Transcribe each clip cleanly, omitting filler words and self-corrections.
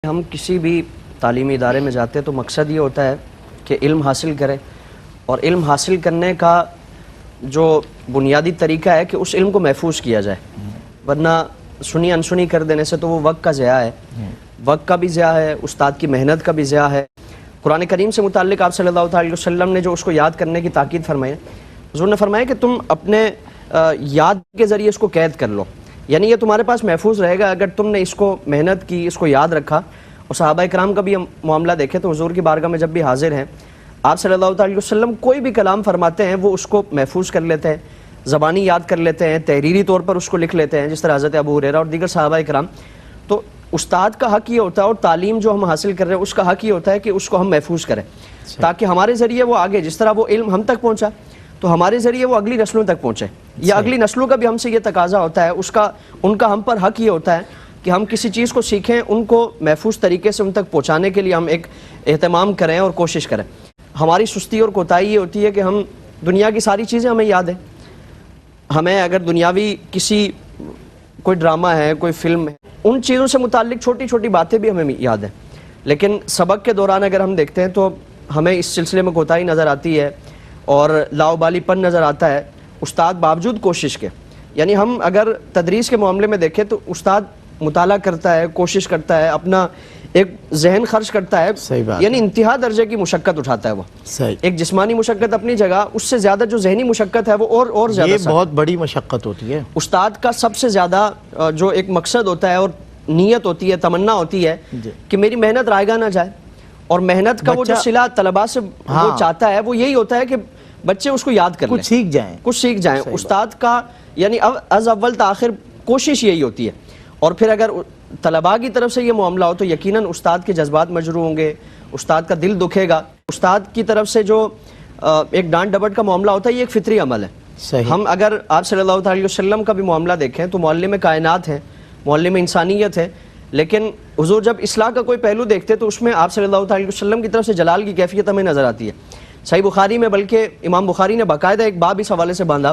ہم کسی بھی تعلیمی ادارے میں جاتے ہیں تو مقصد یہ ہوتا ہے کہ علم حاصل کریں، اور علم حاصل کرنے کا جو بنیادی طریقہ ہے کہ اس علم کو محفوظ کیا جائے، ورنہ سنی انسنی کر دینے سے تو وہ وقت کا ضیاع ہے، وقت کا بھی ضیاع ہے، استاد کی محنت کا بھی ضیاع ہے۔ قرآن کریم سے متعلق آپ صلی اللہ علیہ وسلم نے جو اس کو یاد کرنے کی تاکید فرمائی، حضور نے فرمایا کہ تم اپنے یاد کے ذریعے اس کو قید کر لو، یعنی یہ تمہارے پاس محفوظ رہے گا اگر تم نے اس کو محنت کی، اس کو یاد رکھا۔ اور صحابہ کرام کا بھی ہم معاملہ دیکھیں تو حضور کی بارگاہ میں جب بھی حاضر ہیں، آپ صلی اللہ علیہ وسلم کوئی بھی کلام فرماتے ہیں وہ اس کو محفوظ کر لیتے ہیں، زبانی یاد کر لیتے ہیں، تحریری طور پر اس کو لکھ لیتے ہیں، جس طرح حضرت ابو ہریرہ اور دیگر صحابہ کرام۔ تو استاد کا حق یہ ہوتا ہے، اور تعلیم جو ہم حاصل کر رہے ہیں اس کا حق یہ ہوتا ہے کہ اس کو ہم محفوظ کریں، تاکہ ہمارے ذریعے وہ آگے، جس طرح وہ علم ہم تک پہنچا تو ہمارے ذریعے وہ اگلی نسلوں تک پہنچے، یا اگلی نسلوں کا بھی ہم سے یہ تقاضا ہوتا ہے، ان کا ہم پر حق یہ ہوتا ہے کہ ہم کسی چیز کو سیکھیں، ان کو محفوظ طریقے سے ان تک پہنچانے کے لیے ہم ایک اہتمام کریں اور کوشش کریں۔ ہماری سستی اور کوتاہی یہ ہوتی ہے کہ ہم دنیا کی ساری چیزیں ہمیں یاد ہیں، ہمیں اگر دنیاوی کوئی ڈرامہ ہے، کوئی فلم ہے، ان چیزوں سے متعلق چھوٹی چھوٹی باتیں بھی ہمیں یاد ہیں، لیکن سبق کے دوران اگر ہم دیکھتے ہیں تو ہمیں اس سلسلے میں کوتاہی نظر آتی ہے اور لاؤبالی پن نظر آتا ہے، استاد باوجود کوشش کے۔ یعنی ہم اگر تدریس کے معاملے میں دیکھیں تو استاد مطالعہ کرتا ہے، کوشش کرتا ہے، اپنا ایک ذہن خرچ کرتا ہے، یعنی انتہا درجے کی مشقت اٹھاتا ہے وہ۔ ایک جسمانی مشقت اپنی جگہ، اس سے زیادہ جو ذہنی مشقت ہے وہ اور زیادہ، یہ بہت بڑی مشقت ہوتی ہے۔ استاد کا سب سے زیادہ جو ایک مقصد ہوتا ہے اور نیت ہوتی ہے، تمنا ہوتی ہے کہ میری محنت رائگاں نہ جائے، اور محنت کا وہ جو صلہ طلباء سے وہ چاہتا ہے وہ یہی ہوتا ہے کہ بچے اس کو یاد کر لیں، کچھ سیکھ جائیں۔ استاد کا یعنی از اول تا آخر کوشش یہی ہوتی ہے، اور پھر اگر طلباء کی طرف سے یہ معاملہ ہو تو یقیناً استاد کے جذبات مجروح ہوں گے، استاد کا دل دکھے گا۔ استاد کی طرف سے جو ایک ڈانٹ ڈپٹ کا معاملہ ہوتا ہے یہ ایک فطری عمل ہے۔ ہم اگر آپ صلی اللہ علیہ وسلم کا بھی معاملہ دیکھیں تو معلم کائنات ہیں، معلم انسانیت ہے، لیکن حضور جب اصلاح کا کوئی پہلو دیکھتے تو اس میں آپ صلی اللہ علیہ وسلم کی طرف سے جلال کی کیفیت ہمیں نظر آتی ہے۔ صحیح بخاری میں بلکہ امام بخاری نے باقاعدہ ایک باب اس حوالے سے باندھا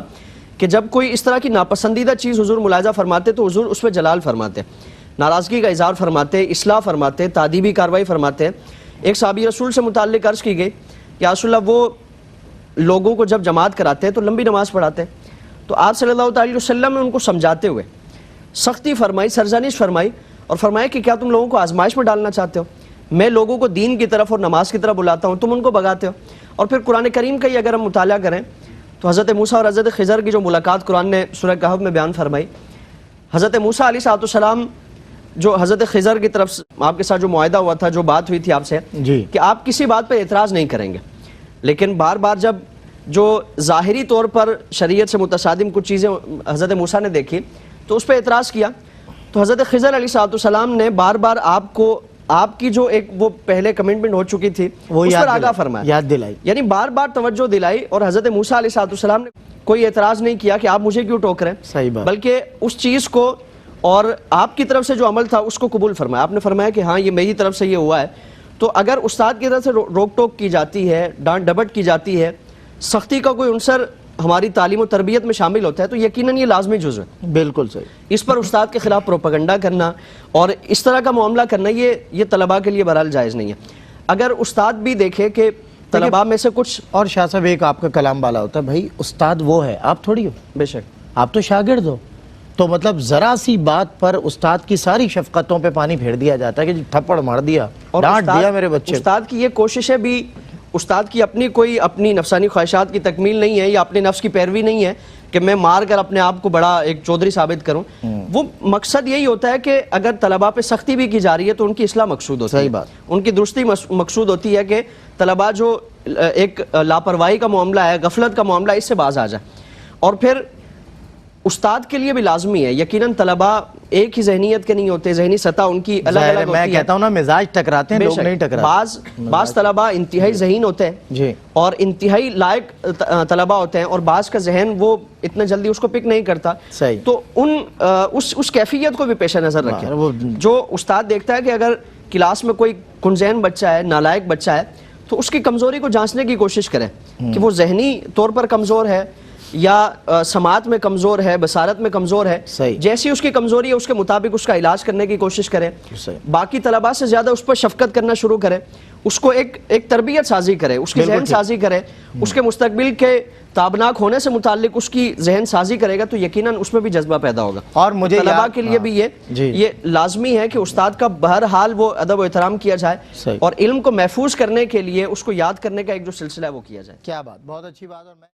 کہ جب کوئی اس طرح کی ناپسندیدہ چیز حضور ملاحظہ فرماتے تو حضور اس پہ جلال فرماتے، ناراضگی کا اظہار فرماتے، اصلاح فرماتے، تادیبی کارروائی فرماتے۔ ایک صحابی رسول سے متعلق عرض کی گئی کہ یا رسول اللہ، وہ لوگوں کو جب جماعت کراتے ہیں تو لمبی نماز پڑھاتے ہیں، تو آپ صلی اللہ علیہ وسلم نے ان کو سمجھاتے ہوئے سختی فرمائی، سرزنش فرمائی، اور فرمایا کہ کیا تم لوگوں کو آزمائش میں ڈالنا چاہتے ہو؟ میں لوگوں کو دین کی طرف اور نماز کی طرف بلاتا ہوں، تم ان کو بھگاتے ہو۔ اور پھر قرآن کریم کا ہی اگر ہم مطالعہ کریں تو حضرت موسیٰ اور حضرت خضر کی جو ملاقات قرآن نے سورہ کہف میں بیان فرمائی، حضرت موسیٰ علیہ السلام جو حضرت خضر کی طرف آپ کے ساتھ جو معاہدہ ہوا تھا، جو بات ہوئی تھی آپ سے کہ آپ کسی بات پہ اعتراض نہیں کریں گے، لیکن بار بار جب جو ظاہری طور پر شریعت سے متصادم کچھ چیزیں حضرت موسیٰ نے دیکھی تو اس پہ اعتراض کیا، تو حضرت خضر علیہ السلام نے بار بار آپ کی جو ایک وہ پہلے کمٹمنٹ ہو چکی تھی اس پر آگاہ فرمایا، یاد دلائی، یعنی بار بار توجہ دلائی، اور حضرت موسیٰ علیہ السلام نے کوئی اعتراض نہیں کیا کہ آپ مجھے کیوں ٹوک رہے ہیں، بلکہ اس چیز کو اور آپ کی طرف سے جو عمل تھا اس کو قبول فرمایا۔ آپ نے فرمایا کہ ہاں یہ میری طرف سے یہ ہوا ہے۔ تو اگر استاد کی طرف سے روک ٹوک کی جاتی ہے، ڈانٹ ڈپٹ کی جاتی ہے، سختی کا کوئی عنصر ہماری تعلیم و تربیت میں شامل ہوتا ہے تو یقیناً یہ لازمی جزو ہے۔ بالکل صحیح۔ اس پر استاد کے خلاف پروپیگنڈا کرنا اور اس طرح کا معاملہ کرنا یہ طلباء کے لیے بہرحال جائز نہیں ہے۔ اگر استاد بھی دیکھے کہ طلباء میں سے کچھ، اور شاہ صاحب ایک آپ کا کلام والا ہوتا ہے، بھائی استاد وہ ہے، آپ تھوڑی ہو، بے شک آپ تو شاگرد ہو، تو مطلب ذرا سی بات پر استاد کی ساری شفقتوں پہ پانی پھیر دیا جاتا ہے کہ تھپڑ مار دیا، ڈانٹ دیا میرے بچے۔ استاد کی یہ کوششیں بھی، استاد کی اپنی نفسانی خواہشات کی تکمیل نہیں ہے یا اپنے نفس کی پیروی نہیں ہے کہ میں مار کر اپنے آپ کو بڑا ایک چودھری ثابت کروں۔ وہ مقصد یہی ہوتا ہے کہ اگر طلباء پہ سختی بھی کی جا رہی ہے تو ان کی اصلاح مقصود ہوتی ہے، صحیح بات، ان کی درستی مقصود ہوتی ہے کہ طلباء جو ایک لاپرواہی کا معاملہ ہے، غفلت کا معاملہ ہے، اس سے باز آ جائے۔ اور پھر استاد کے لیے بھی لازمی ہے، یقیناً طلباء ایک ہی ذہنیت کے نہیں ہوتے، ذہنی سطح ان کی الگ الگ ہوتی ہے۔ میں کہتا ہوں نا، مزاج ٹکراتے ہیں، لوگ نہیں ٹکراتے۔ بعض طلباء انتہائی ذہین ہوتے ہیں اور انتہائی لائق طلباء ہوتے ہیں، اور بعض کا ذہن وہ اتنا جلدی اس کو پک نہیں کرتا، تو اس کیفیت کو بھی پیش نظر رکھیں۔ جو استاد دیکھتا ہے کہ اگر کلاس میں کوئی کنذہن بچہ ہے، نالائق بچہ ہے، تو اس کی کمزوری کو جانچنے کی کوشش کریں کہ وہ ذہنی طور پر کمزور ہے یا سماعت میں کمزور ہے، بصارت میں کمزور ہے، صحیح، جیسی اس کی کمزوری ہے اس کے مطابق اس کا علاج کرنے کی کوشش کریں، صحیح، باقی طلباء سے زیادہ اس پر شفقت کرنا شروع کریں، اس کو ایک تربیت سازی کرے، اس کی ذہن سازی کرے، اس کے مستقبل کے تابناک ہونے سے متعلق اس کی ذہن سازی کرے گا تو یقیناً اس میں بھی جذبہ پیدا ہوگا۔ اور مجھے طلباء کے لیے بھی یہ لازمی ہے کہ استاد کا بہرحال وہ ادب و احترام کیا جائے اور علم کو محفوظ کرنے کے لیے اس کو یاد کرنے کا ایک جو سلسلہ ہے وہ کیا جائے۔ کیا بات، بہت اچھی بات۔ اور میں